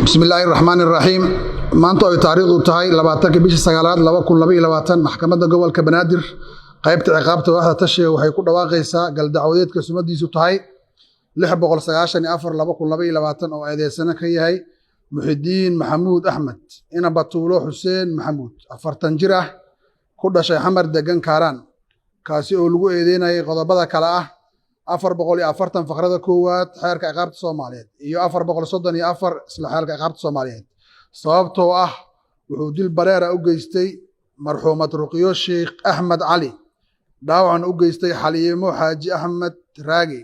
بسم الله الرحمن الرحيم maanta ay taariikhdu tahay 20 bisha 9 2022 maxkamadda gobolka Banaadir qaybta ciqaabta waaxda tashiga waxay ku dhawaaqaysaa galdacwadeedka sumadiisu tahay 694 2022 oo eedeysana ka yahay Muxidiin Maxamuud Axmed ina Batuulo Xuseen Maxamuud 40 jir ah ku dhashay xamar degan Kaaraan kaasi oo lagu eedeynayay qodobada kala ah 440 faqrada koowaad xeerka ciqaabta Soomaaliyeed iyo 434 isla xeerka ciqaabta Soomaaliyeed sababtoo ah wuxuu dil bareera u geystay marxuumad Ruqiyo Sheekh Axmed Cali dhaawacan u geystay Xaliimo Xaaji Axmed Raagi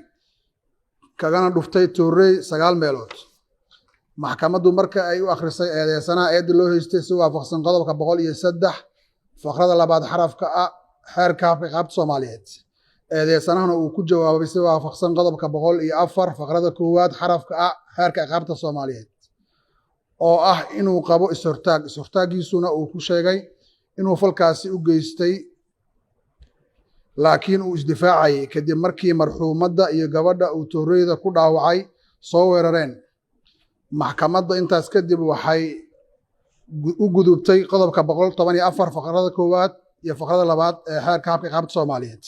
kagana dhuftay Toorey 9 meelood maxkamaddu marka ay u akhrisay eedeysanaha eed loo haystay si waafaqsan qodobka 103 faqrada labaad xarafka ah xeerka ciqaabta Soomaaliyeed eedeysanahana uu ku jawaabay si waafaqsan qodobka 104 faqrada koowaad xarafka ah xeerka ciqaabta Soomaaliyeed oo ah inuu qabo is-hortaagiisuna uu ku sheegay inuu falkaasi u geystay laakiin uu isdifaacay kadib markii marxuumadda iyo gabadha uu Tooreyda ku dhaawacay soo weerareen maxkamadda intaas kadib waxay u gudubtay qodobka 114 faqrada koowaad iyo faqrada labaad ee xeerka ciqaabta Soomaaliyeed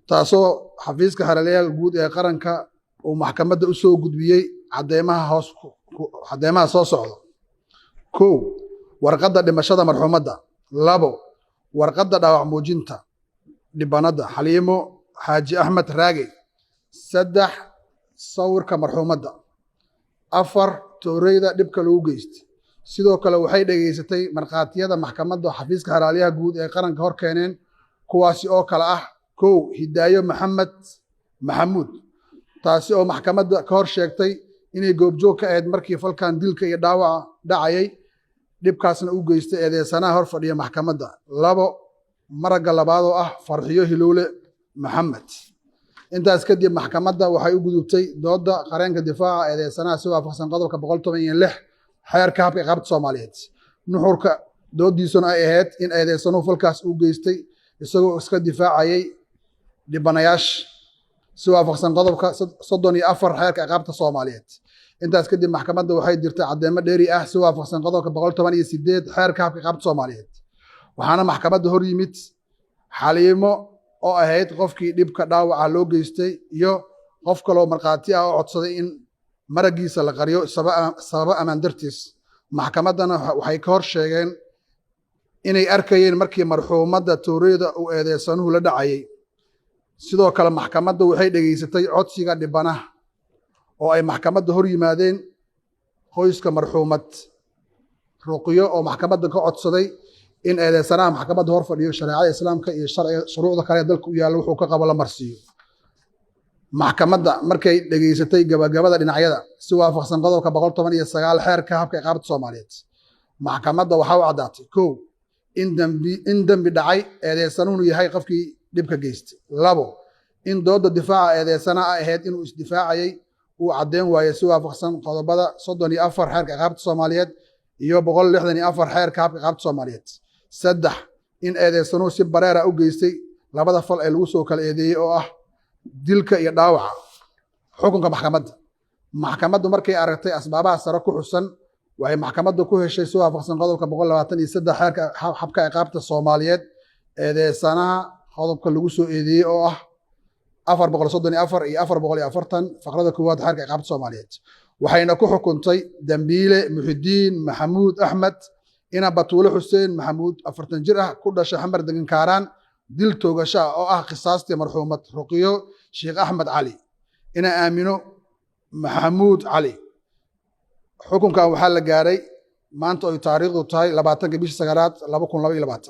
taasoo xafiiska xeralyaal guud ee qaranka uu maxkamadda u soo gudbiyay cadeemaha soo socda 1 warqadda dhimashada marxuumadda 2 warqadda dhaawac muujinta dhibanada Xaliimo Xaaji Axmed Raagi 3 sawirka marxuumadda 4 Tooreyda dhibka lagu geystay sidoo kale waxay dhageysatay marqaatiyada maxkamadda xafiiska xeralyaha guud ee qaranka hor keeneen kuwaasi oo kala ah 1 Hidaayo Maxamed Maxamuud taasi oo maxkamadda ka hor sheegtay inay goobjoog ka ahayd markii falkan dilka iyo dhaawaca dhacayay dhibkaasna u geystay eedeysanaha hor fadhiya maxkamadda 2 maraga labaad oo ah Farxiyo Hilowle Maxamed intaas kadib maxkamadda waxay u gudubtay dooda qareenka difaaca eedeysanaha si waafaqsan qodobka 116 xeerka ciqaabta Soomaaliyeed nuxurka doodiisuna ay ahayd in eedeysanuhu falkaas u geystay isagoo iska difaacayay dhibanayaasha si waafaqsan qodobka 34 xeerka ciqaabta Soomaaliyeed intaas kadib maxkamadda waxay dirtay cadeemo dheeri ah si waafaqsan qodobka 118 xeerka ciqaabta Soomaaliyeed waxaana maxkamadda hor yimid Xaliimo oo ahayd qofkii dhibka dhaawaca loo geystay iyo qof kale oo marqaati ah oo codsaday in maragiisa la qariyo sabab amaan dartiis maxkamaddana waxay ka hor sheegeen inay arkayeen markii marxuumadda Tooreyda uu eedeysanuhu la dhacayay sidoo kale maxkamadda waxay dhageysatay codsiga dhibanaha oo ay maxkamadda hor yimaadeen qoyska marxuumad Ruqiyo oo maxkamadda ka codsaday in eedeysanaha maxkamadda hor fadhiyo shariicada islaamka iyo shuruucda kale dalka u yaalla wuxuu ka qabo la marsiiyo maxkamadda markay dhageysatay gabagabada dhinacyada si waafaqsan qodobka 119 xeerka ciqaabta Soomaaliyeed maxkamadda waxa uu cadaatay 1 in dambi dhacay eedeysanuhu yahay qofkii dhibka geystay 2 in dooda difaaca eedeysanaha ahayd inuu isdifaacayay uu cadeen waayay si waafaqsan qodobada 34 xeerka ciqaabta Soomaaliyeed iyo 164 xeerka ciqaabta Soomaaliyeed 3 in eedeysanuhu si bareera u geystay labada fal ee lagu soo kala eedeeyay oo ah dilka iyo dhaawaca xukunka maxkamaddu markay aragtay asbaabaha sare ku xusan waxay maxkamaddu ku heshay si waafaqsan qodobka 123 xeerka ciqaabta Soomaaliyeed eedeysanaha qodobka lagu soo eedeeyay oo ah 434 iyo 440 faqrada koowaad xeerka ciqaabta Soomaaliyeed waxayna ku xukuntay dambiile Muxidiin Maxamuud Axmed ina Batuulo Xuseen Maxamuud 40 jir ah ku dhashay xamar degan Kaaraan dil toogasho oo ah qisaastii marxuumad Ruqiyo Sheekh Axmed Cali ina Aamino Maxamuud Cali xukunkan waxaa la gaaray maanta oo taariikhdu tahay 20 bisha 9 2022